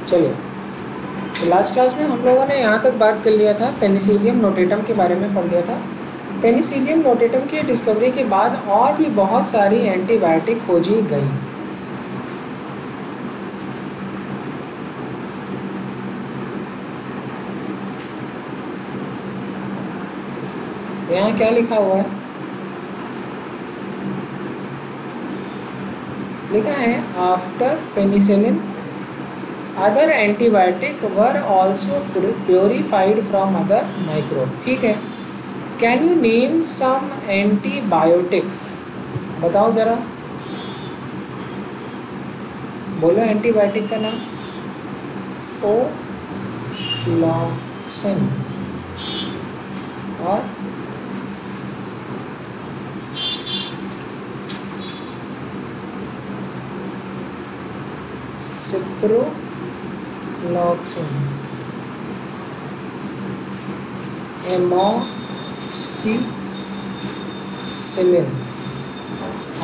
चलिए, तो last class में हम लोगों ने यहाँ तक बात कर लिया था, पेनिसिलियम नोटेटम के बारे में पढ़ लिया था। पेनिसिलियम नोटेटम की डिस्कवरी के बाद और भी बहुत सारी एंटीबायोटिक खोजी गई। यहाँ क्या लिखा हुआ है? लिखा है after penicillin other antibiotic were also purified from other microbe. ठीक है, can you name some antibiotic? बताओ जरा, बोलो एंटीबायोटिक का नाम। ओ फ्लॉक्सिन और सिप्रोफ्लॉक्सिन, एमोक्सिसिलिन।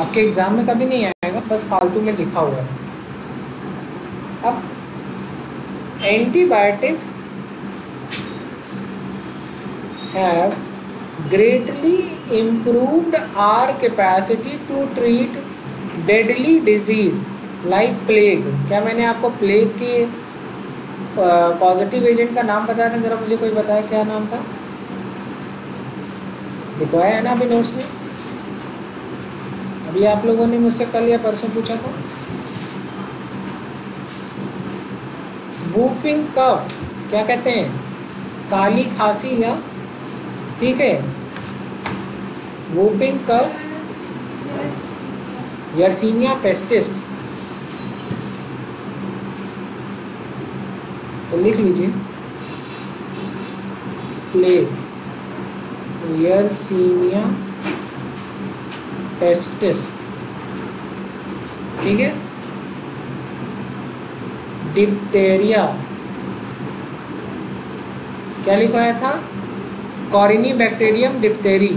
आपके एग्जाम में कभी नहीं आएगा, बस फालतू में लिखा हुआ है। अब antibiotic have greatly improved our capacity to treat deadly disease like plague। क्या मैंने आपको प्लेग के पॉजिटिव एजेंट का नाम बताया था? जरा मुझे कोई बताया क्या नाम था? लिखवाया है ना अभी नोट्स में? अभी आप लोगों ने मुझसे कल या परसों पूछा था। वूफिंग कफ क्या कहते हैं? काली खांसी या, ठीक है, वूफिंग कफ यर्सीनिया पेस्टिस। तो लिख लीजिए, प्लेग, यर्सीनिया पेस्टिस, ठीक है। डिप्टेरिया क्या लिखवाया था? कॉरिनी बैक्टीरियम डिप्टेरी।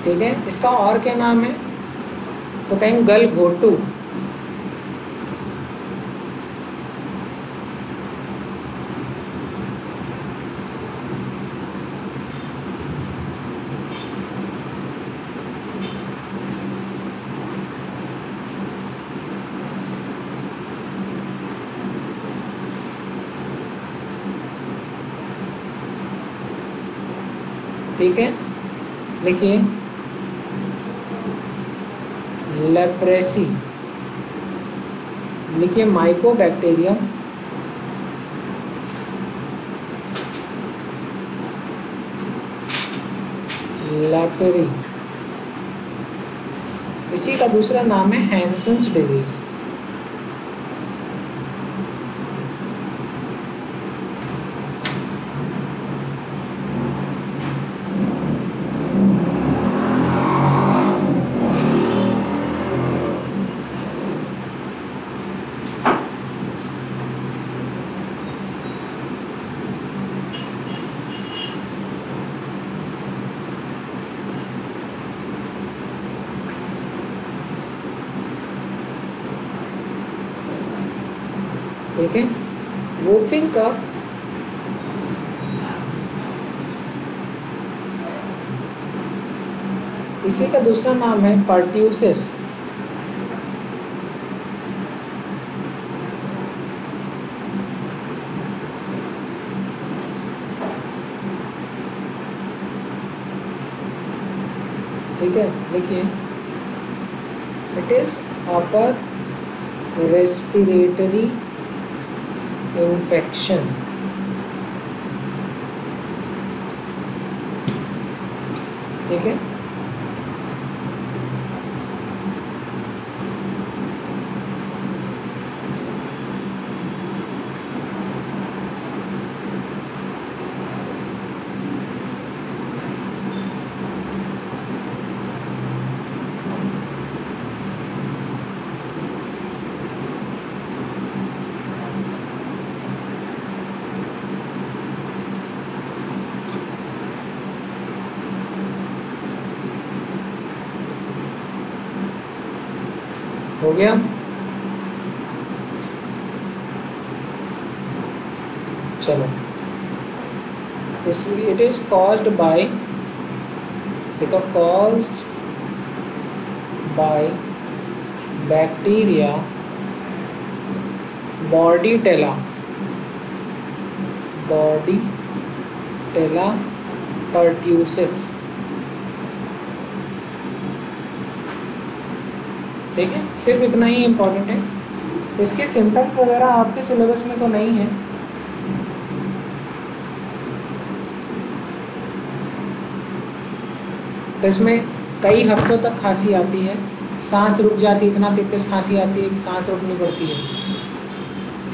ठीक है, इसका और क्या नाम है? तो कहेंगे गलघोटू। ठीक है, लिखिए लेप्रेसी, लिखिए माइकोबैक्टीरियम लैपेरी। इसी का दूसरा नाम है हैंसेंस डिजीज। ठीक है, वूफिंग कफ इसी का दूसरा नाम है पर्ट्यूसिस। ठीक है, लिखिए it is upper respiratory infection. ठीक है, हो गया। चलो, इसलिए इट इज कॉज्ड बाय, देखो, कॉज्ड बाय बैक्टीरिया बॉर्डीटेला, बॉर्डीटेला परट्यूसिस। ठीक है, सिर्फ इतना ही इम्पोर्टेंट है। इसके सिम्टम्स वगैरह आपके सिलेबस में तो नहीं है। तो इसमें कई हफ्तों तक खांसी आती है, सांस रुक जाती है, इतना तेज खांसी आती है कि सांस रुकनी पड़ती है।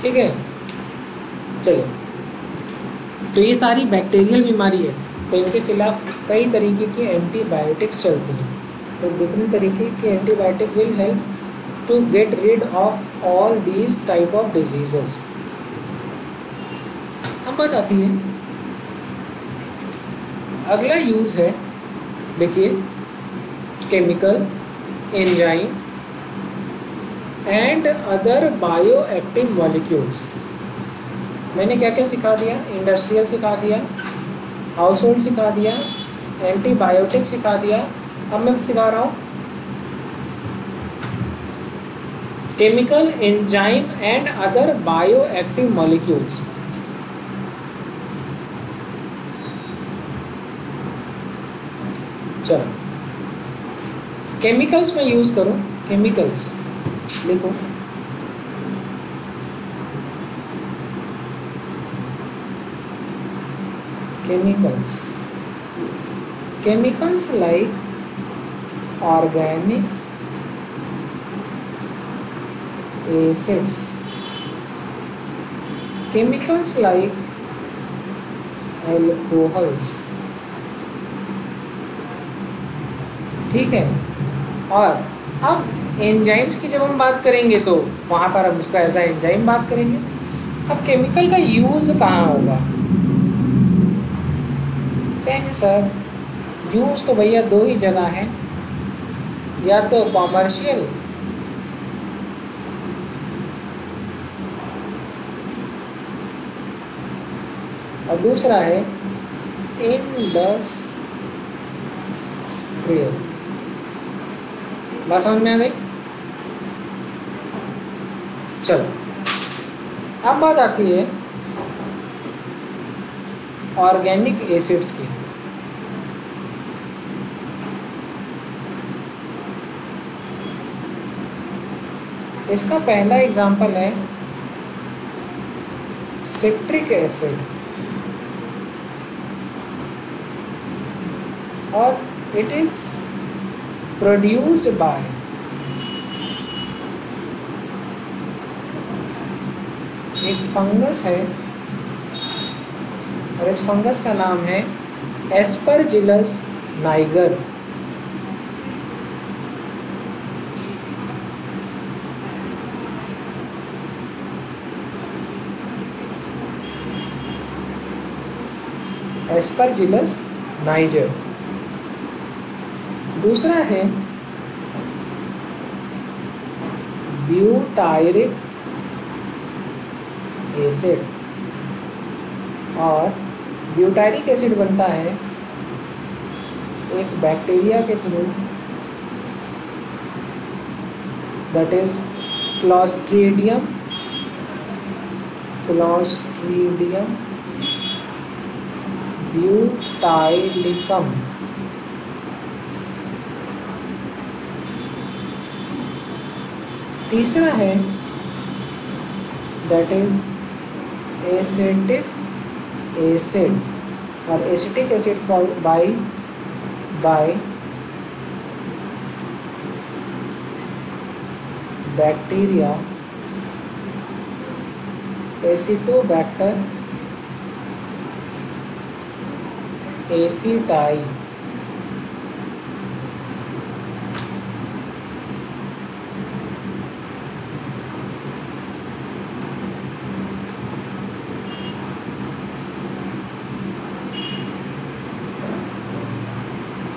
ठीक है, चलो, तो ये सारी बैक्टीरियल बीमारी है, तो इनके खिलाफ कई तरीके की एंटीबायोटिक्स चलती हैं। तो डिफरेंट तरीके के antibiotic will help to get rid off all these type of diseases. अब बात आती है, अगला यूज है, देखिए, chemical, enzyme and other bioactive molecules. मैंने क्या क्या सिखा दिया? इंडस्ट्रियल सिखा दिया, हाउस होल्ड सिखा दिया, एंटीबायोटिक सिखा दिया। अब मैं सिखा रहा हूँ chemical, enzyme and other bioactive molecules. चलो, केमिकल्स में यूज करो, केमिकल्स लिखो, chemicals, chemicals like organic acids, chemicals like alcohols. ठीक है, और अब एंजाइम्स की जब हम बात करेंगे तो वहाँ पर हम उसका एज ए एंजाइम बात करेंगे। अब केमिकल का यूज कहाँ होगा? कहेंगे सर यूज तो भैया दो ही जगह है, या तो कॉमर्शियल और दूसरा है इंडस्ट्रियल। बात समझ में आ गई? चलो, अब बात आती है ऑर्गेनिक एसिड्स की। इसका पहला एग्जांपल है सिट्रिक एसिड, और इट इज प्रोड्यूस्ड बाय एक फंगस है, और इस फंगस का नाम है एस्परजिलस नाइगर। Aspergillus niger. दूसरा है ब्यूटायरिक एसिड, और ब्यूटायरिक एसिड बनता है एक बैक्टीरिया के through, that is Clostridium butylicum. तीसरा है दैट इज एसिटिक एसिड, और acetic acid called by bacteria Acetobacter aceti.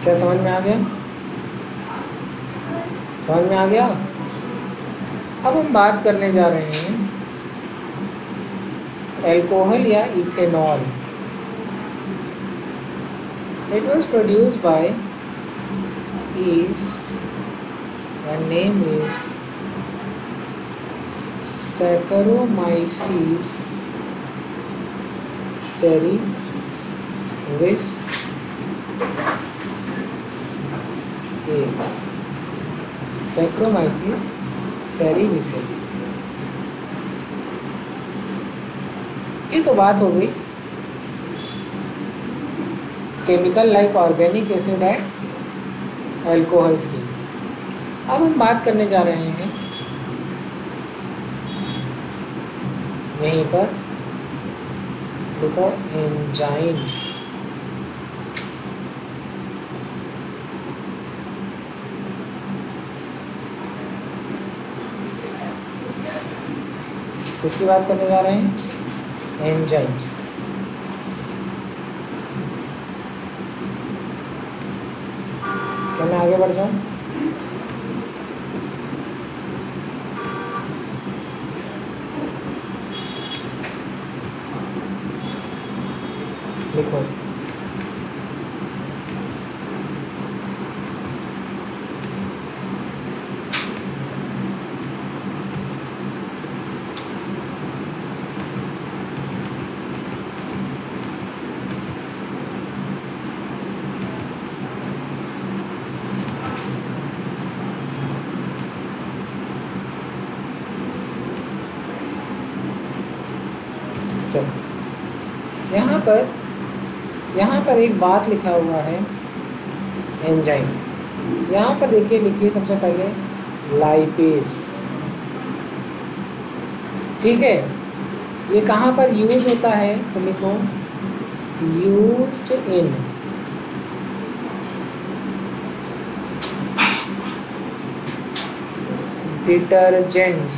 क्या समझ में आ गया? समझ में आ गया? अब हम बात करने जा रहे हैं अल्कोहल या ethanol. It was produced by east, the name is Saccharomyces cerevisiae. Saccharomyces cerevisiae। ये तो बात हो गई chemical like organic acid and alcohols की। अब हम बात करने जा रहे हैं यहीं पर देखो एंजाइम्स। किसकी बात करने जा रहे हैं? एंजाइम्स। क्या मैं आगे बढ़ जाऊं? लिखो यहाँ पर एक बात लिखा हुआ है एंजाइम। यहाँ पर देखिए, लिखिए सबसे पहले लाइपेज। ठीक है, ये कहाँ पर यूज होता है तो लिखो यूज्ड इन डिटर्जेंट्स।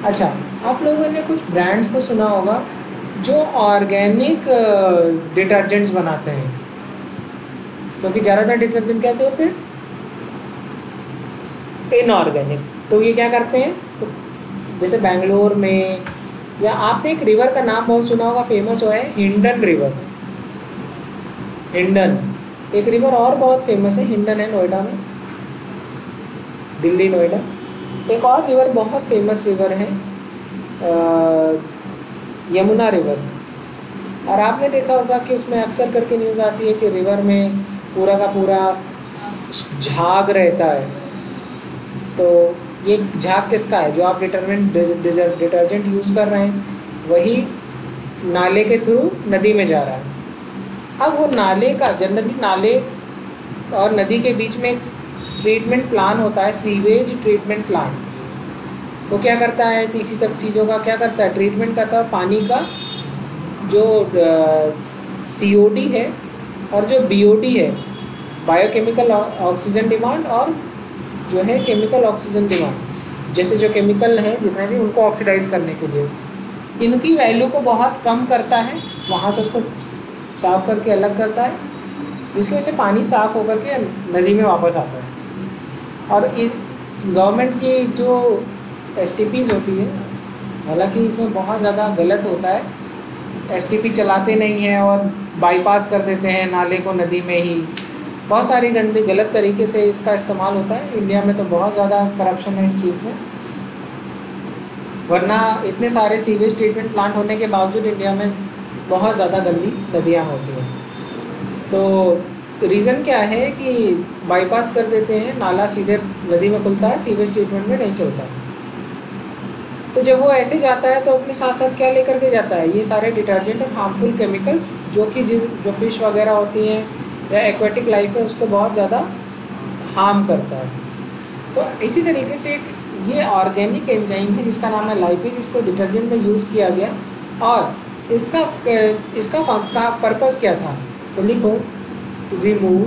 अच्छा, आप लोगों ने कुछ ब्रांड्स को सुना होगा जो ऑर्गेनिक डिटर्जेंट्स बनाते हैं, क्योंकि ज़्यादातर डिटर्जेंट कैसे होते हैं? इनऑर्गेनिक। तो ये क्या करते हैं, तो जैसे बेंगलोर में, या आपने एक रिवर का नाम बहुत सुना होगा, फेमस हुआ है हिंडन रिवर। हिंडन एक रिवर और बहुत फेमस है, हिंडन है नोएडा में, दिल्ली नोएडा। एक और रिवर बहुत फेमस रिवर है यमुना रिवर। और आपने देखा होगा कि उसमें अक्सर करके न्यूज़ आती है कि रिवर में पूरा का पूरा झाग रहता है। तो ये झाग किसका है? जो आप डिटर्जेंट यूज़ कर रहे हैं वही नाले के थ्रू नदी में जा रहा है। अब वो नाले का, जनरली नाले और नदी के बीच में ट्रीटमेंट प्लान होता है, सीवेज ट्रीटमेंट प्लान। वो क्या करता है, इसी सब चीज़ों का क्या करता है, ट्रीटमेंट करता है। पानी का जो COD है और जो BOD है, बायोकेमिकल ऑक्सीजन डिमांड, और जो है केमिकल ऑक्सीजन डिमांड, जैसे जो केमिकल हैं जितने भी, उनको ऑक्सीडाइज करने के लिए इनकी वैल्यू को बहुत कम करता है, वहाँ से उसको साफ़ करके अलग करता है, जिसकी वजह से पानी साफ़ होकर के नदी में वापस आता है। और गवर्नमेंट की जो STPs होती है, हालांकि इसमें बहुत ज़्यादा गलत होता है, STP चलाते नहीं हैं और बाईपास कर देते हैं नाले को नदी में ही। बहुत सारी गलत तरीके से इसका इस्तेमाल होता है। इंडिया में तो बहुत ज़्यादा करप्शन है इस चीज़ में, वरना इतने सारे सीवेज ट्रीटमेंट प्लांट होने के बावजूद इंडिया में बहुत ज़्यादा गंदी नदियाँ होती हैं। तो रीज़न क्या है कि बाईपास कर देते हैं, नाला सीधे नदी में खुलता है, सीवेज ट्रीटमेंट में नहीं चलता। तो जब वो ऐसे जाता है तो अपने साथ साथ क्या लेकर के जाता है, ये सारे डिटर्जेंट और हार्मफुल केमिकल्स, जो कि जो फिश वगैरह होती हैं या एक्वेटिक लाइफ है उसको बहुत ज़्यादा हार्म करता है। तो इसी तरीके से एक ये ऑर्गेनिक एंजाइम है जिसका नाम है लाइपेज, इसको डिटर्जेंट में यूज़ किया गया। और इसका पर्पस क्या था, तो लिखो रिमूव।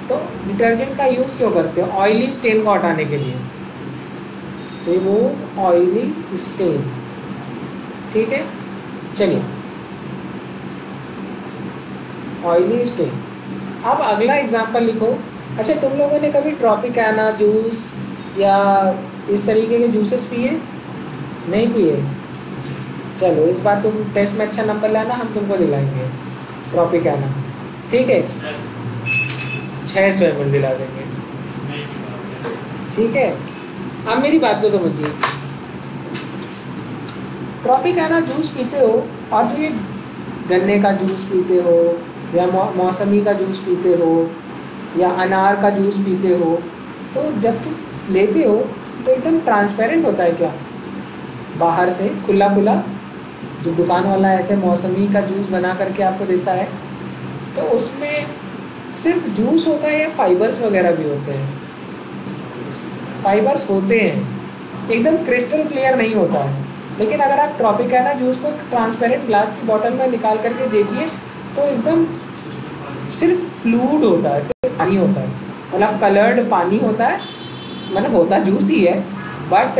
तो डिटर्जेंट का यूज़ क्यों करते हो? ऑयली स्टेन को हटाने के लिए, रिमूव ऑयली स्टेन। ठीक है, चलिए, ऑयली स्टेन। अब अगला एग्जांपल लिखो। अच्छा, तुम लोगों ने कभी ट्रॉपिकाना जूस या इस तरीके के जूसेस पिए? नहीं पिए? चलो इस बार तुम टेस्ट में अच्छा नंबर लाना, हम तुमको दिलाएंगे ट्रॉपिकाना, ठीक है? 600 ml दिला देंगे, ठीक है? अब मेरी बात को समझिए, ट्रॉपिकाना जूस पीते हो और जो ये गन्ने का जूस पीते हो या मौसमी का जूस पीते हो या अनार का जूस पीते हो, तो जब तुम लेते हो तो एकदम ट्रांसपेरेंट होता है क्या? बाहर से खुला खुला, जो दुकान वाला ऐसे मौसमी का जूस बना करके आपको देता है, तो उसमें सिर्फ जूस होता है या फाइबर्स वगैरह भी होते हैं? फाइबर्स होते हैं, एकदम क्रिस्टल क्लियर नहीं होता है। लेकिन अगर आप ट्रॉपिकाना जूस को ट्रांसपेरेंट ग्लास की बॉटल में निकाल करके देखिए तो एकदम सिर्फ फ्लूइड होता है, सिर्फ पानी होता है, मतलब कलर्ड पानी होता है, मतलब होता जूस ही है, बट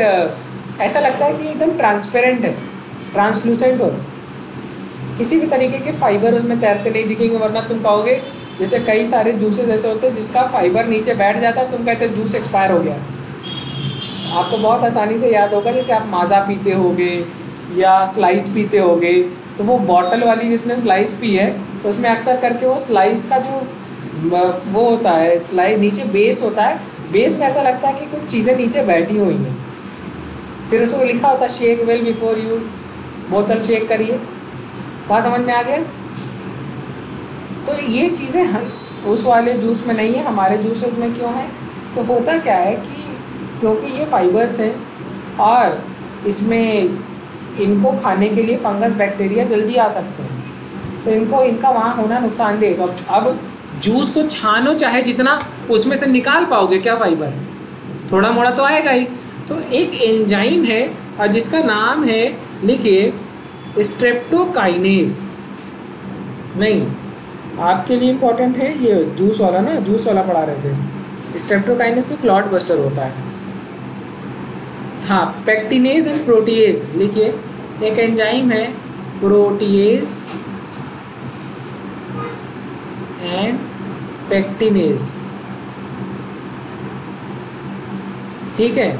ऐसा लगता है कि एकदम ट्रांसपेरेंट है, ट्रांसलूसेंट हो, किसी भी तरीके के फाइबर उसमें तैरते नहीं दिखेंगे। वरना तुम कहोगे, जैसे कई सारे जूसेस ऐसे होते हैं जिसका फाइबर नीचे बैठ जाता है, तुम कहते हो जूस एक्सपायर हो गया। आपको बहुत आसानी से याद होगा, जैसे आप माज़ा पीते होगे या स्लाइस पीते होगे, तो वो बॉटल वाली जिसने स्लाइस पी है उसमें अक्सर करके वो स्लाइस का जो वो होता है, स्लाइस नीचे बेस होता है, बेस में ऐसा लगता है कि कुछ चीज़ें नीचे बैठी हुई हैं। फिर उसको लिखा होता है शेक वेल बिफोर यूज़, बोतल शेक करिए। बात समझ में आ गया? तो ये चीज़ें उस वाले जूस में नहीं है, हमारे जूसेस में क्यों है? तो होता क्या है कि क्योंकि ये फाइबर्स हैं और इसमें इनको खाने के लिए फंगस बैक्टीरिया जल्दी आ सकते हैं, तो इनका वहाँ होना नुकसानदेह। तो अब जूस को छानो चाहे जितना, उसमें से निकाल पाओगे क्या फाइबर? थोड़ा मोड़ा तो आएगा ही। तो एक एंजाइम है और जिसका नाम है, लिखिए स्ट्रेप्टोकाइनेज। नहीं, आपके लिए इम्पोर्टेंट है ये जूस वाला ना, जूस वाला पढ़ा रहे थे। स्ट्रेप्टोकाइनेज तो क्लॉट बस्टर होता है। हाँ, पेक्टिनेज एंड प्रोटीएज लिखिए, एक एंजाइम है प्रोटीएज एंड पेक्टिनेज, ठीक है?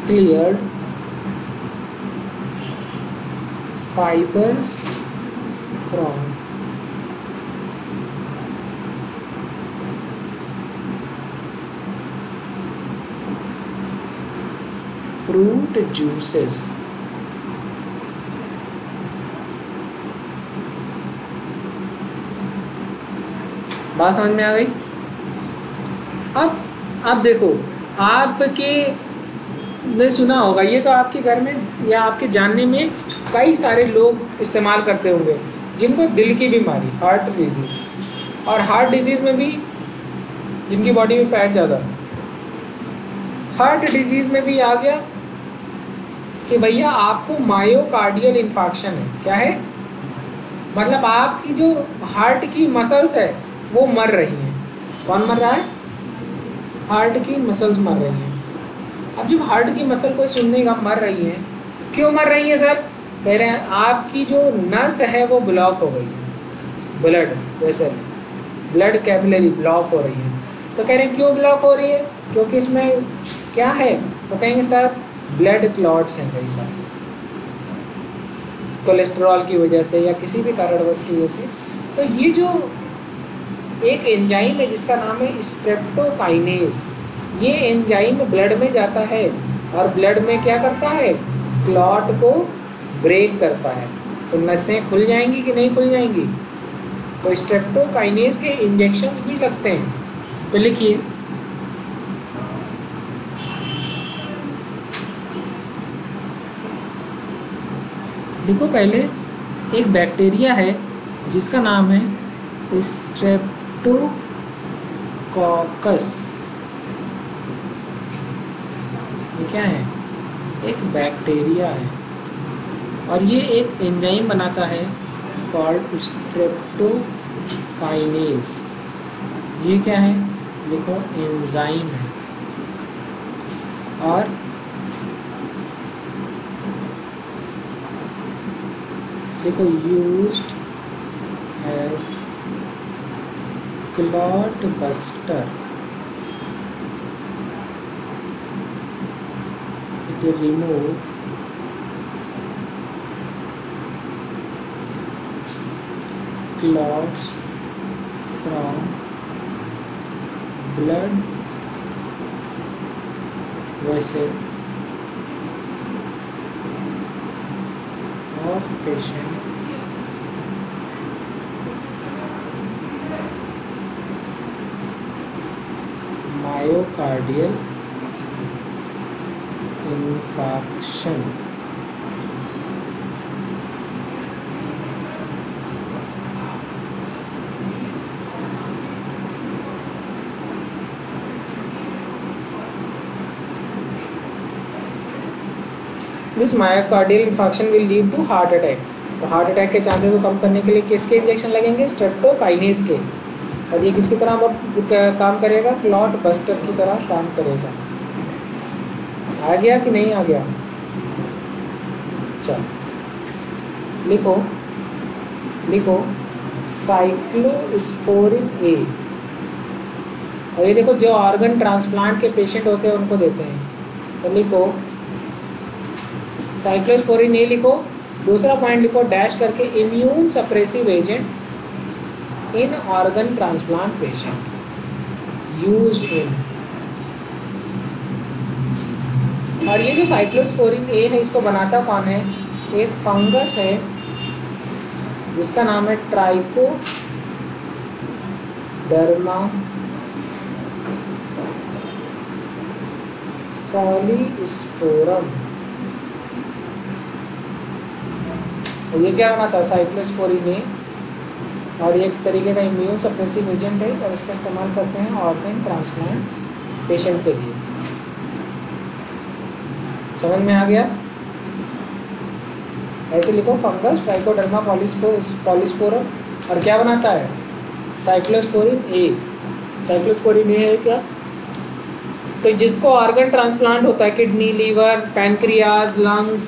Clear fibres from fruit juices बात समझ में आ गई? अब देखो, आपके ने सुना होगा, ये तो आपके घर में या आपके जानने में कई सारे लोग इस्तेमाल करते होंगे जिनको दिल की बीमारी, हार्ट डिजीज़, और हार्ट डिजीज़ में भी जिनकी बॉडी में फैट ज़्यादा, हार्ट डिजीज़ में भी आ गया कि भैया आपको मायोकार्डियल इन्फार्क्शन है। क्या है? मतलब आपकी जो हार्ट की मसल्स है वो मर रही हैं। कौन मर रहा है? हार्ट की मसल्स मर रही हैं। अब जब हार्ट की मसल कोई सुनने का मर रही है, क्यों मर रही है सर? कह रहे हैं आपकी जो नस है वो ब्लॉक हो गई है, blood vessel, blood capillary block हो रही है। तो कह रहे हैं क्यों ब्लॉक हो रही है? क्योंकि इसमें क्या है? तो कहेंगे सर ब्लड क्लॉट्स हैं कई सारे, कोलेस्ट्रॉल की वजह से या किसी भी कारणवश की वजह से। तो ये जो एक एंजाइम है जिसका नाम है स्ट्रेप्टोकाइनेज, ये एंजाइम ब्लड में जाता है और ब्लड में क्या करता है? क्लॉट को ब्रेक करता है। तो नसें खुल जाएंगी कि नहीं खुल जाएंगी? तो स्ट्रेप्टोकाइनेज के इंजेक्शंस भी लगते हैं। तो लिखिए, देखो पहले एक बैक्टीरिया है जिसका नाम है स्ट्रेप्टोकॉकस। ये क्या है? एक बैक्टीरिया है और ये एक एंजाइम बनाता है कॉल्ड स्ट्रेप्टोकाइनेज। ये क्या है? देखो एंजाइम है और देखो used as clot buster. It will remove clots from blood vessel of patient myocardial infarction. This myocardial infarction will lead to heart attack. तो हार्ट अटैक के चांसेस को कम करने के लिए किसके इंजेक्शन लगेंगे? स्ट्रेप्टोकाइनेस के। और ये किसकी तरह काम करेगा? क्लॉट बस्टर की तरह काम करेगा। आ गया कि नहीं आ गया? चल लिखो लिखो साइक्लोस्पोरिन ए। और ये देखो जो ऑर्गन ट्रांसप्लांट के पेशेंट होते हैं उनको देते हैं। तो लिखो साइक्लोस्पोरिन ए लिखो। दूसरा पॉइंट लिखो डैश करके immune suppressive agent in organ transplant patient used in. और ये जो साइक्लोस्पोरिन ए है इसको बनाता कौन है? एक फंगस है जिसका नाम है ट्राइकोडर्मा पॉलीस्पोरम। और ये क्या बनाता है? साइक्लोस्पोरिन ए। और एक तरीके का इम्यून सप्रेसिव एजेंट है और इसका इस्तेमाल करते हैं ऑर्गन ट्रांसप्लांट पेशेंट के लिए। समझ में आ गया? ऐसे लिखो फंगस ट्राइकोडर्मा पॉलीस्पोरम। और क्या बनाता है? साइक्लोस्पोरिन ए। साइक्लोस्पोरिन ए है क्या? तो जिसको ऑर्गन ट्रांसप्लांट होता है किडनी, लीवर, पैनक्रियाज, लंग्स,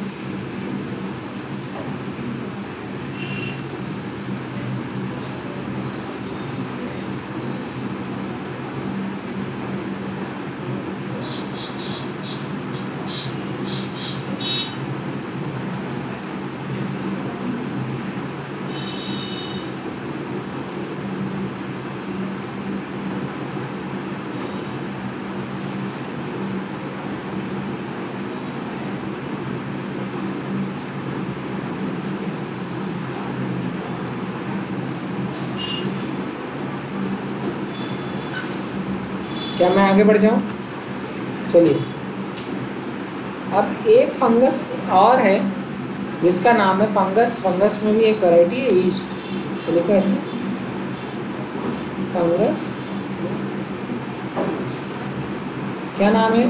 क्या मैं आगे बढ़ जाऊं? चलिए अब एक फंगस और है जिसका नाम है फंगस। फंगस में भी एक वैरायटी है ईस्ट। तो लिखो ऐसे फंगस। क्या नाम है?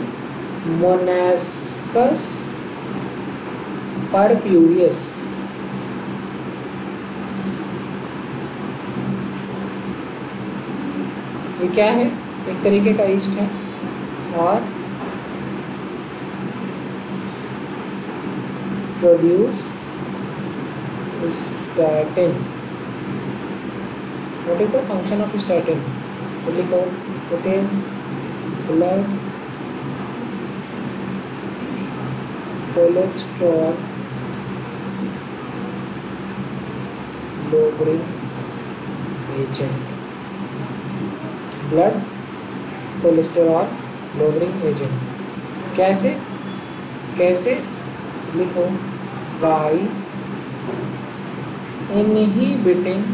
Monascus purpureus. ये क्या है? एक तरीके का ईस्ट है और produce statin. What is the function of statin? लिखो it is blood cholesterol lowering agent. Blood cholesterol lowering agent. कैसे कैसे? लिखो by inhibiting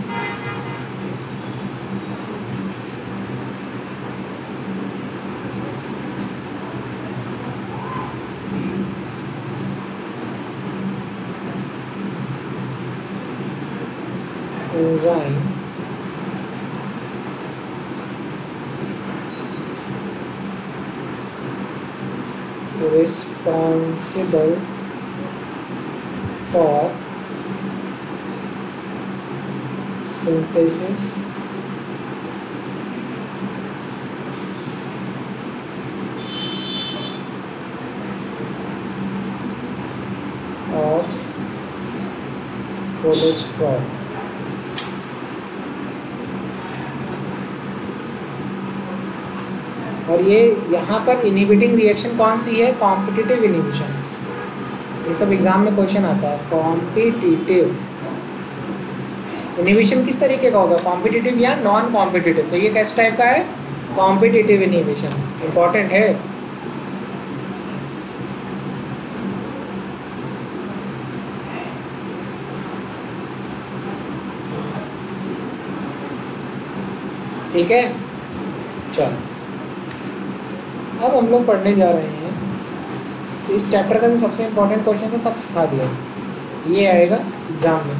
enzyme responsible for synthesis of cholesterol। और ये यहाँ पर इनहिबिटिंग रिएक्शन कौन सी है? Competitive inhibition. ये सब एग्जाम में क्वेश्चन आता है। कॉम्पिटिटिव इनहिबिशन किस तरीके का होगा? कॉम्पिटिटिव या नॉन कॉम्पिटिटिव? तो ये किस टाइप का है? Competitive inhibition. इंपॉर्टेंट है। ठीक है, चल अब हम लोग पढ़ने जा रहे हैं। इस चैप्टर का जो सबसे इम्पोर्टेंट क्वेश्चन है सब सिखा दिया, ये आएगा एग्जाम में।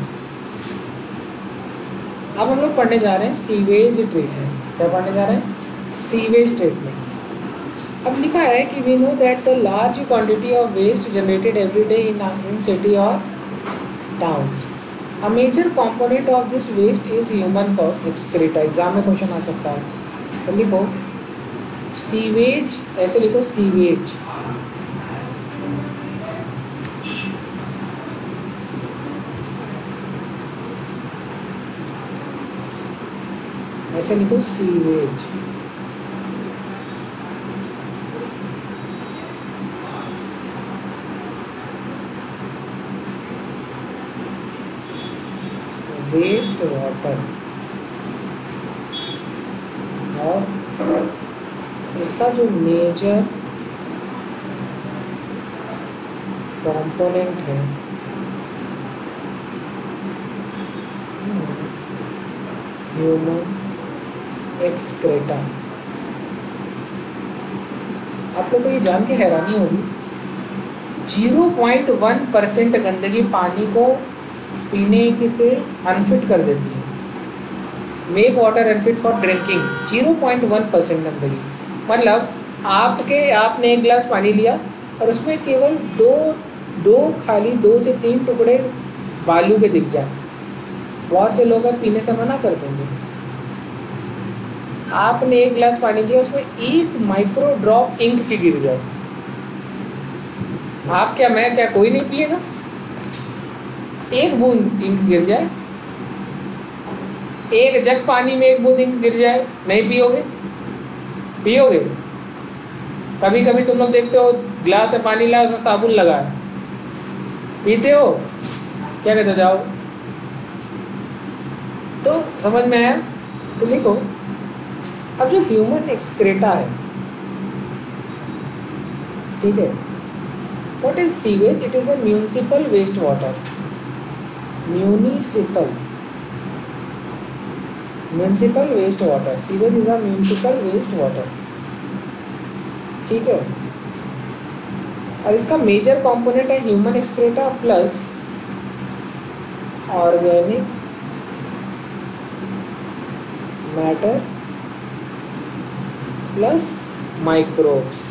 अब हम लोग पढ़ने जा रहे हैं सीवेज ट्रीटमेंट। क्या पढ़ने जा रहे हैं? Sewage treatment. अब लिखा है कि we know that the large quantity of waste generated every day in city और towns, a major component of this waste is human excreta. Exam में क्वेश्चन आ सकता है, तो लिखो सीवेज, ऐसे लिखो सीवेज। ऐसे लिखो सीवेज। वेस्ट वाटर, और इसका जो मेजर कंपोनेंट है ह्यूमन एक्सक्रेटा। आप लोग को ये जान के हैरानी होगी, 0.1% गंदगी पानी को पीने के से अनफिट कर देती है। Make water unfit for drinking. 0.1% गंदगी, मतलब आपने एक गिलास पानी लिया और उसमें केवल दो से तीन टुकड़े बालू के दिख जाए, बहुत से लोग पीने से मना कर देंगे। आपने एक गिलास पानी लिया, उसमें एक माइक्रो ड्रॉप इंक की गिर जाए, आप क्या, मैं क्या, कोई नहीं पिएगा? एक बूंद इंक गिर जाए, एक जग पानी में एक बूंद इंक गिर जाए, नहीं पियोगे? पियोगे? कभी कभी तुम लोग देखते हो गिलास में पानी लाया, उसमें साबुन लगा है, पीते हो? क्या कहते हो? जाओ। तो समझ में आया? तो लिखो, अब जो ह्यूमन एक्सक्रेटा है, ठीक है, what is sewage? It is a municipal waste water. Municipal waste water, sewage is a municipal waste water. ठीक है, और इसका मेजर कंपोनेंट है human excreta plus organic matter plus microbes.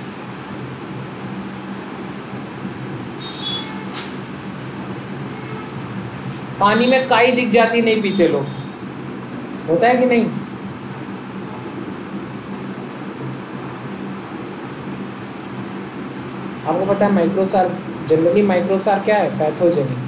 पानी में काई दिख जाती, नहीं पीते लोग, होता है कि नहीं? आपको पता है microbes are generally, microbes are क्या है? Pathogenic.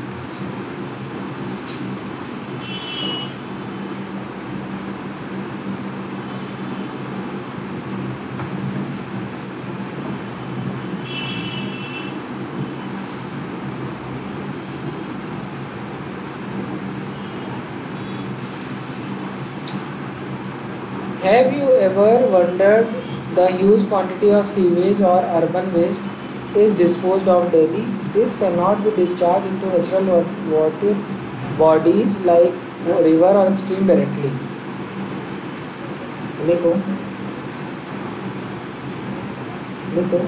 Have you ever wondered the huge quantity of sewage or urban waste is disposed of daily? This cannot be discharged into natural water bodies like river or stream directly. लिखो लिखो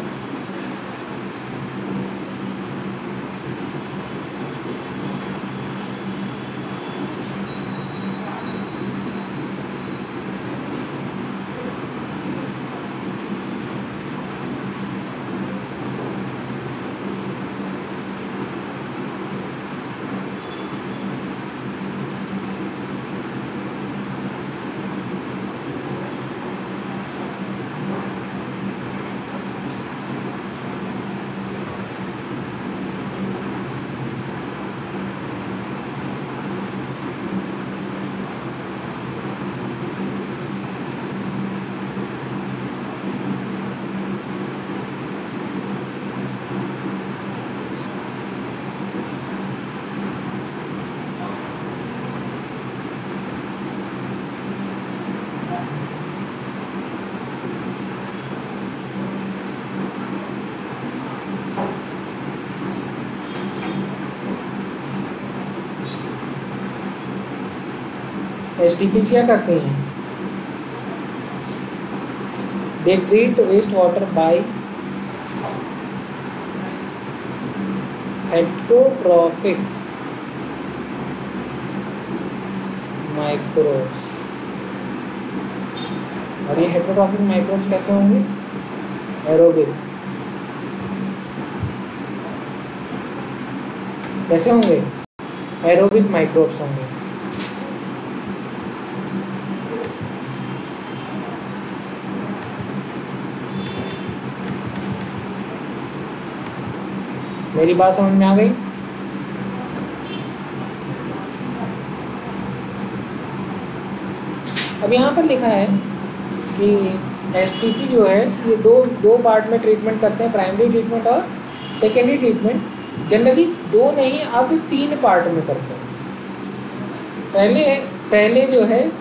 STPs क्या करते हैं? They treat waste water by heterotrophic microbes. और ये heterotrophic microbes कैसे होंगे? Aerobic. कैसे होंगे? एरोबिक माइक्रोब्स होंगे। मेरी बात समझ में आ गई? अब यहाँ पर लिखा है कि STP जो है ये दो पार्ट में ट्रीटमेंट करते हैं, प्राइमरी ट्रीटमेंट और सेकेंडरी ट्रीटमेंट। जनरली 2 नहीं, अब 3 पार्ट में करते हैं। पहले जो है,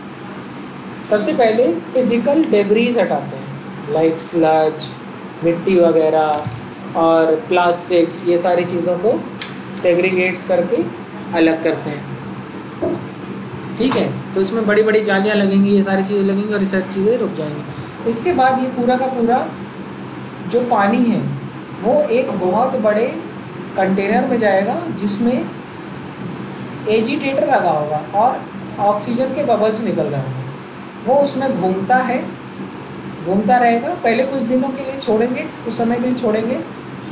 सबसे पहले फिजिकल डेब्रीज हटाते हैं, लाइक स्लज, मिट्टी वगैरह और प्लास्टिक्स, ये सारी चीज़ों को सेग्रीगेट करके अलग करते हैं। ठीक है, तो इसमें बड़ी बड़ी जालियाँ लगेंगी, ये सारी चीज़ें लगेंगी और ये सारी चीज़ें रुक जाएंगी। इसके बाद ये पूरा का पूरा जो पानी है वो एक बहुत बड़े कंटेनर में जाएगा जिसमें एजिटेटर लगा होगा और ऑक्सीजन के बबल्स निकल रहे होंगे। वो उसमें घूमता रहेगा। पहले कुछ दिनों के लिए छोड़ेंगे, कुछ समय के लिए छोड़ेंगे,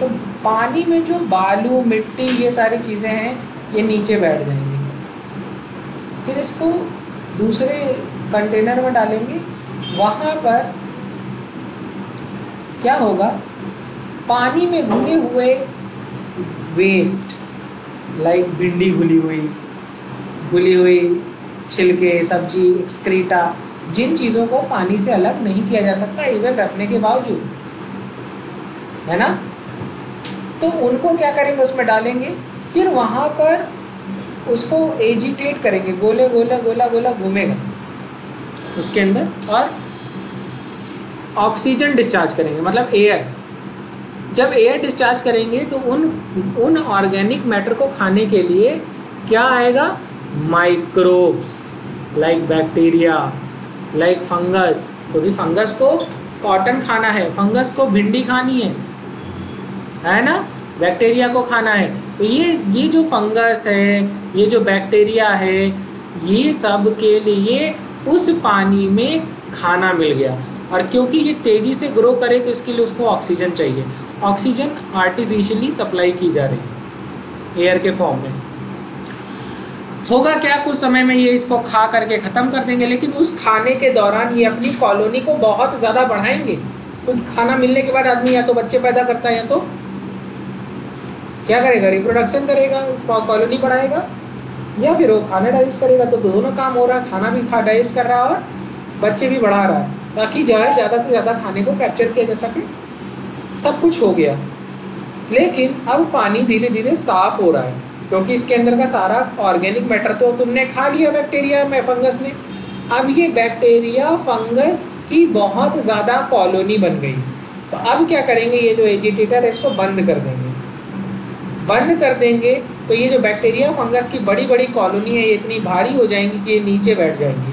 तो पानी में जो बालू, मिट्टी, ये सारी चीज़ें हैं ये नीचे बैठ जाएंगी। फिर इसको दूसरे कंटेनर में डालेंगे। वहाँ पर क्या होगा? पानी में भुने हुए वेस्ट, लाइक भिंडी घुली हुई छिलके, सब्जी, एक्सक्रीटा, जिन चीज़ों को पानी से अलग नहीं किया जा सकता इवन रखने के बावजूद, है ना, तो उनको क्या करेंगे? उसमें डालेंगे। फिर वहाँ पर उसको एजिटेट करेंगे, गोला घूमेगा उसके अंदर, और ऑक्सीजन डिस्चार्ज करेंगे, मतलब एयर। जब एयर डिस्चार्ज करेंगे तो उन ऑर्गेनिक मैटर को खाने के लिए क्या आएगा? Microbes, like bacteria, like fungus, क्योंकि फंगस को कॉटन खाना है, फंगस को भिंडी खानी है ना, बैक्टीरिया को खाना है। तो ये जो फंगस है, ये जो बैक्टीरिया है, ये सब के लिए उस पानी में खाना मिल गया। और क्योंकि ये तेज़ी से ग्रो करे तो इसके लिए उसको ऑक्सीजन चाहिए। ऑक्सीजन आर्टिफिशियली सप्लाई की जा रही है एयर के फॉर्म में। होगा क्या? कुछ समय में ये इसको खा करके ख़त्म कर देंगे, लेकिन उस खाने के दौरान ये अपनी कॉलोनी को बहुत ज़्यादा बढ़ाएंगे। क्योंकि खाना मिलने के बाद आदमी या तो बच्चे पैदा करता है या तो क्या करेगा? रिप्रोडक्शन करेगा, कॉलोनी बढ़ाएगा, या फिर वो खाना डाइजेस्ट करेगा। तो दोनों काम हो रहा है, खाना भी डाइजेस्ट कर रहा है और बच्चे भी बढ़ा रहा है, ताकि जो है ज़्यादा से ज़्यादा खाने को कैप्चर किया जा सके। सब कुछ हो गया, लेकिन अब पानी धीरे धीरे साफ़ हो रहा है, क्योंकि इसके अंदर का सारा ऑर्गेनिक मैटर तो तुमने खा लिया बैक्टीरिया में, फंगस ने। अब ये बैक्टीरिया फंगस की बहुत ज़्यादा कॉलोनी बन गई। तो अब क्या करेंगे? ये जो एजिटेटर है इसको बंद कर देंगे। बंद कर देंगे तो ये जो बैक्टीरिया फंगस की बड़ी बड़ी कॉलोनी है ये इतनी भारी हो जाएंगी कि ये नीचे बैठ जाएंगी,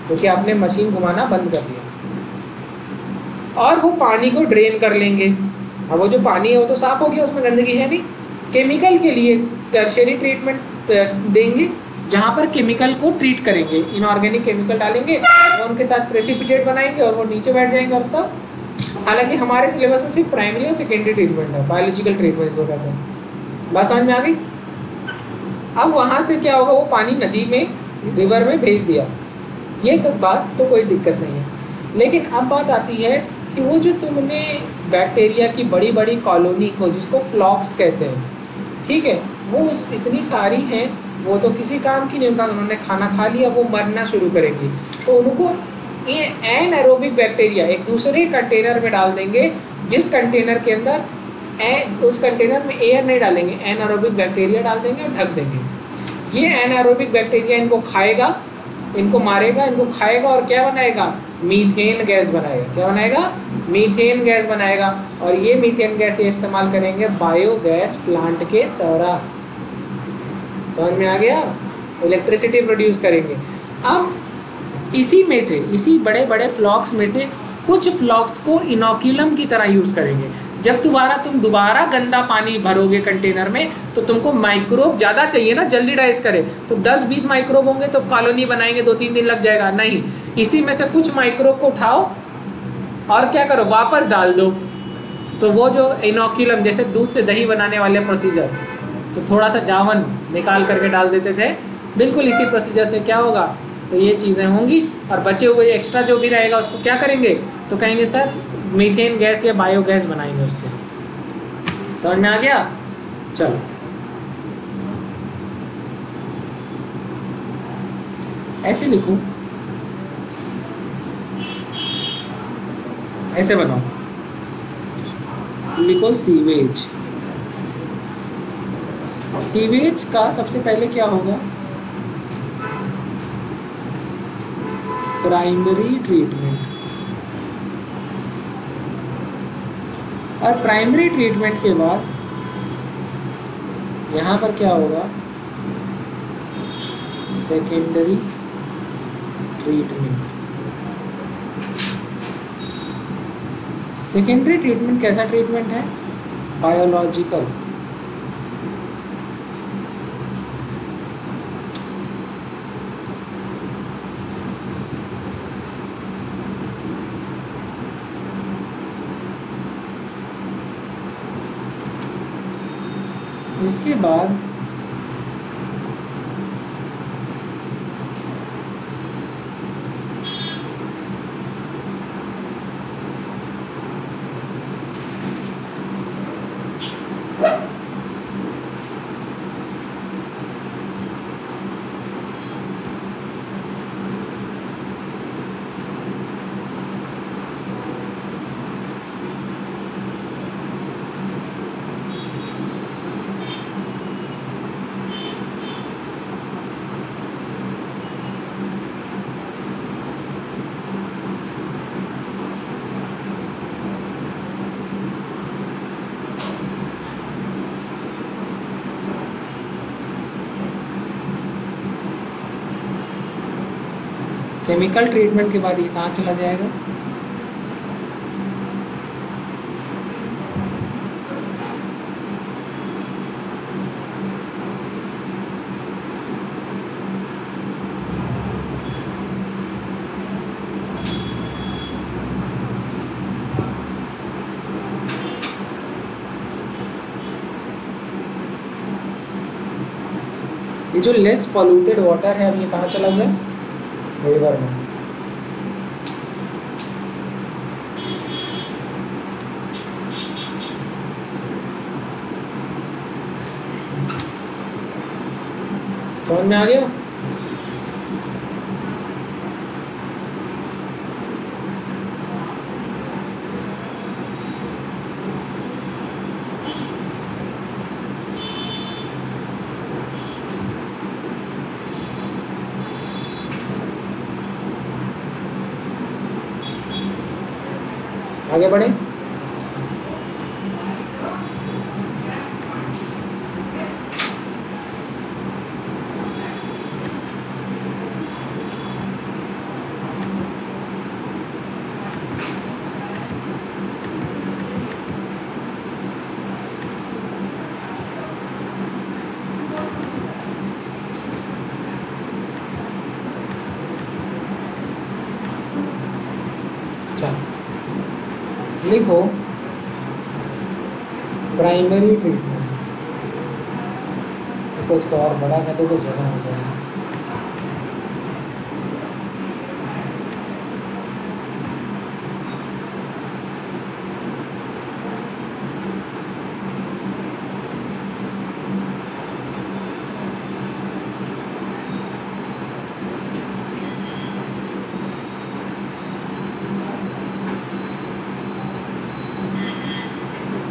क्योंकि आपने मशीन घुमाना बंद कर दिया। और वो पानी को ड्रेन कर लेंगे। अब वो जो पानी है वो तो साफ़ हो गया, उसमें गंदगी है नहीं। केमिकल के लिए टर्शियरी ट्रीटमेंट देंगे, जहाँ पर केमिकल को ट्रीट करेंगे, इनऑर्गेनिक केमिकल डालेंगे और उनके साथ प्रेसिपिटेट बनाएंगे और वो नीचे बैठ जाएंगे। और तब हालांकि हमारे सिलेबस में सिर्फ प्राइमरी और सेकेंडरी ट्रीटमेंट है, बायोलॉजिकल ट्रीटमेंट हो कहते हैं। बात समझ में आ गई? अब वहाँ से क्या होगा? वो पानी नदी में, रिवर में भेज दिया, ये तो बात तो कोई दिक्कत नहीं है। लेकिन अब बात आती है कि वो जो तुमने बैक्टीरिया की बड़ी बड़ी कॉलोनी को, जिसको फ्लॉक्स कहते हैं, ठीक है, वो इतनी सारी हैं, वो तो किसी काम की नहीं, उनका उन्होंने खाना खा लिया, वो मरना शुरू करेंगी। तो उनको ये एनाएरोबिक बैक्टीरिया एक दूसरे कंटेनर में डाल देंगे, जिस कंटेनर के अंदर उस कंटेनर में एयर नहीं डालेंगे, एनाएरोबिक बैक्टीरिया डाल देंगे और ढक देंगे। ये एनाएरोबिक बैक्टीरिया इनको खाएगा, इनको मारेगा, इनको खाएगा और क्या बनाएगा? मीथेन गैस बनाएगा। क्या बनाएगा? मीथेन गैस बनाएगा। और ये मीथेन गैस ये इस्तेमाल करेंगे बायोगैस प्लांट के तरह। समझ में आ गया? इलेक्ट्रिसिटी प्रोड्यूस करेंगे। अब इसी में से, इसी बड़े बड़े फ्लॉक्स में से कुछ फ्लॉक्स को इनोक्यूलम की तरह यूज़ करेंगे। जब तुम दोबारा गंदा पानी भरोगे कंटेनर में, तो तुमको माइक्रोब ज़्यादा चाहिए ना, जल्दी डाइस करे, तो 10-20 माइक्रोब होंगे तो कॉलोनी बनाएंगे 2-3 दिन लग जाएगा। नहीं, इसी में से कुछ माइक्रोब को उठाओ और क्या करो, वापस डाल दो। तो वो जो इनोक्यूलम, जैसे दूध से दही बनाने वाले प्रोसीजर, तो थोड़ा सा जावन निकाल करके डाल देते थे, बिल्कुल इसी प्रोसीजर से क्या होगा, तो ये चीज़ें होंगी। और बचे हुए एक्स्ट्रा जो भी रहेगा उसको क्या करेंगे, तो कहेंगे सर मीथेन गैस या बायोगैस बनाएंगे उससे। समझ में आ गया? चलो, ऐसे लिखो, ऐसे बनाओ, लिखो सीवेज। सीवेज का सबसे पहले क्या होगा, प्राइमरी ट्रीटमेंट। और प्राइमरी ट्रीटमेंट के बाद यहाँ पर क्या होगा, सेकेंडरी ट्रीटमेंट। सेकेंडरी ट्रीटमेंट कैसा ट्रीटमेंट है, बायोलॉजिकल। इसके बाद केमिकल ट्रीटमेंट के बाद ये कहाँ चला जाएगा, ये जो लेस पॉल्यूटेड वाटर है अब ये कहाँ चला गया, रिवर में। समझ में आ गया? आगे बढ़े। लिखो प्राइमरी ट्रीटमेंट, तो इसको और बड़ा कर दो तो जगह हो जाएगा।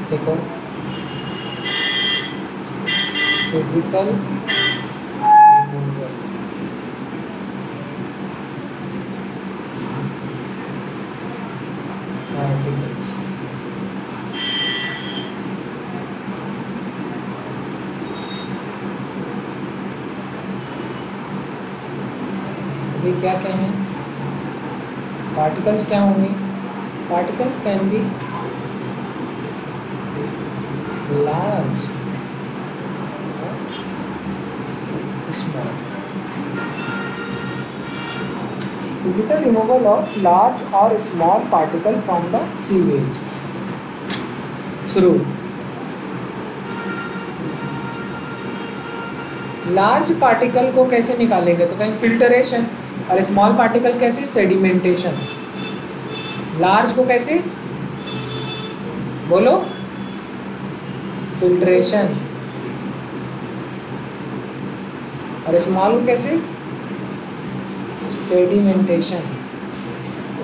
देखो फिजिकल रिमूवल, क्या क्या हैं? पार्टिकल्स क्या होंगे? Particles can be large small. Physical removal of large or small particle from the sewage through large particle को कैसे निकालेंगे? तो कहीं फिल्टरेशन. और स्मॉल पार्टिकल कैसे? सेडिमेंटेशन. लार्ज को कैसे? बोलो. फिल्ट्रेशन. और स्मॉल को कैसे? सेडिमेंटेशन.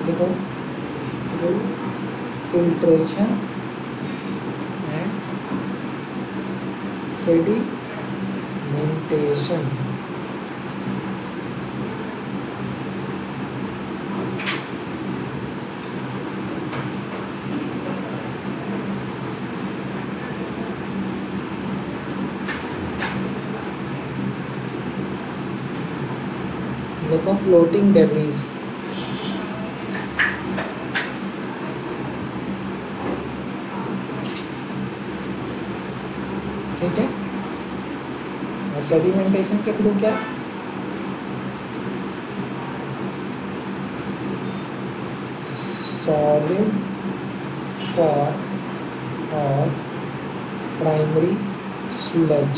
देखो, फिल्ट्रेशन एंड सेडिमेंटेशन. देखो, फ्लोटिंग डेब्रीज. ठीक है. और सेडिमेंटेशन के थ्रू क्या? Solid form of primary sludge.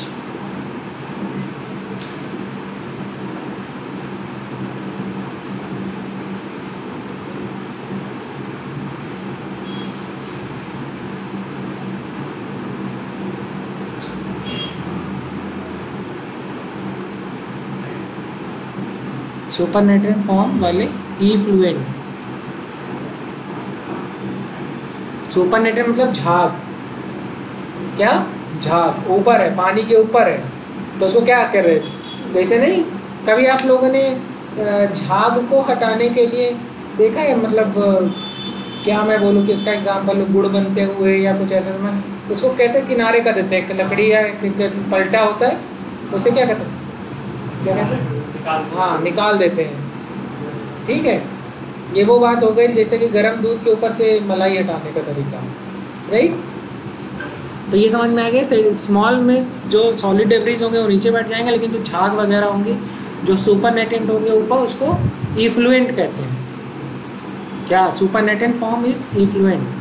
Supernatant form वाले इफ्लुएंट. सुपर नेट्रिन मतलब झाग. क्या? झाग ऊपर है, पानी के ऊपर है, तो उसको क्या कर रहे? वैसे नहीं. कभी आप लोगों ने झाग को हटाने के लिए देखा है? मतलब क्या मैं बोलूँ कि इसका एग्जाम्पल गुड़ बनते हुए या कुछ ऐसा. मैं उसको कहते हैं किनारे का देते हैं. लकड़ी या पलटा होता है, उसे क्या कहते हैं? क्या कहते हैं? हाँ, निकाल देते हैं. ठीक है. ये वो बात हो गई जैसे कि गर्म दूध के ऊपर से मलाई हटाने का तरीका. राइट. तो ये समझ में आ गया. स्मॉल में जो सॉलिड डेब्रीज होंगे वो नीचे बैठ जाएंगे, लेकिन जो झाग वगैरह होंगे, जो सुपर नेटेंट होंगे ऊपर, उसको इफ्लुएंट कहते हैं. क्या? Supernatant form is effluent.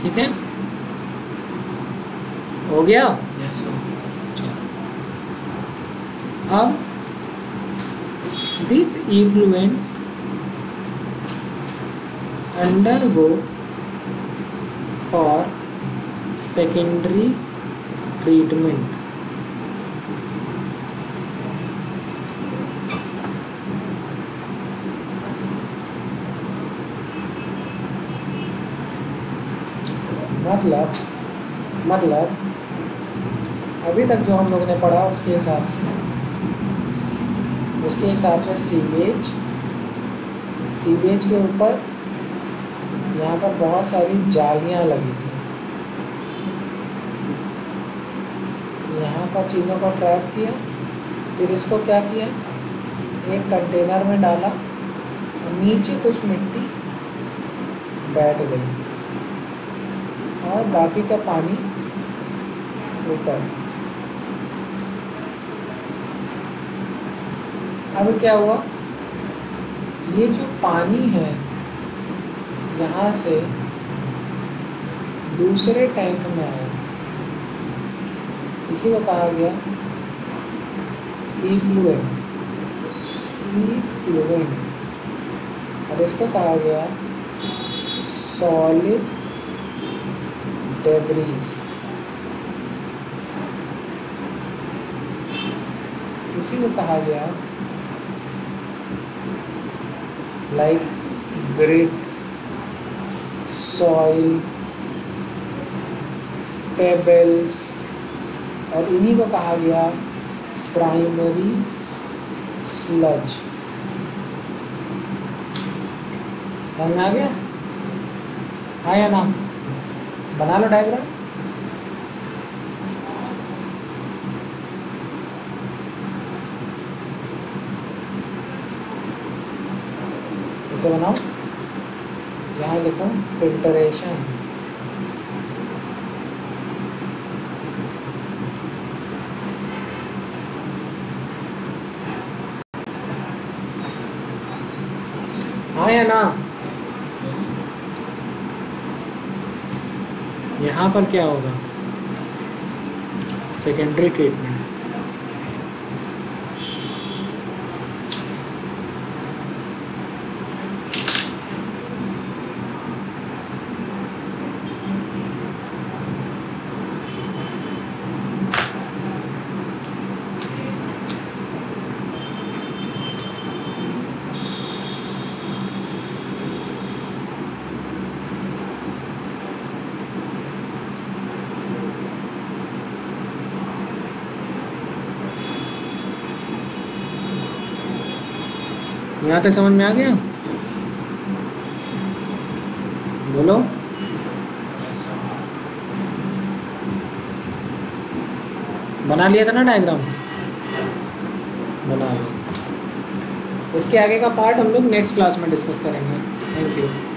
ठीक है. हो गया. अब this effluent undergo for secondary treatment. मतलब अभी तक जो हम लोगों ने पढ़ा उसके हिसाब से सीवेज के ऊपर यहाँ पर बहुत सारी जालियाँ लगी थी. यहाँ पर चीज़ों को ट्रैप किया, फिर इसको क्या किया? एक कंटेनर में डाला और नीचे कुछ मिट्टी बैठ गई और बाकी का पानी ऊपर. अब क्या हुआ? ये जो पानी है यहाँ से दूसरे टैंक में आया, इसी को कहा गया इफ्लुएंट. और इसको कहा गया सॉलिड डेब्रीज. इसी को कहा गया लाइक ग्रिट, सॉइल, पेबल्स, और इन्हीं को कहा गया प्राइमरी स्लज. समझ में आ गया? हाँ या ना? बना लो डायग्राम। इसे बनाओ, यहाँ लिखो फिल्टरेशन। हाँ या ना? यहाँ पर क्या होगा? Secondary treatment. यहाँ तक समझ में आ गया? बोलो। बना लिया था ना डायग्राम? बना लो। इसके आगे का पार्ट हम लोग नेक्स्ट क्लास में डिस्कस करेंगे। Thank you.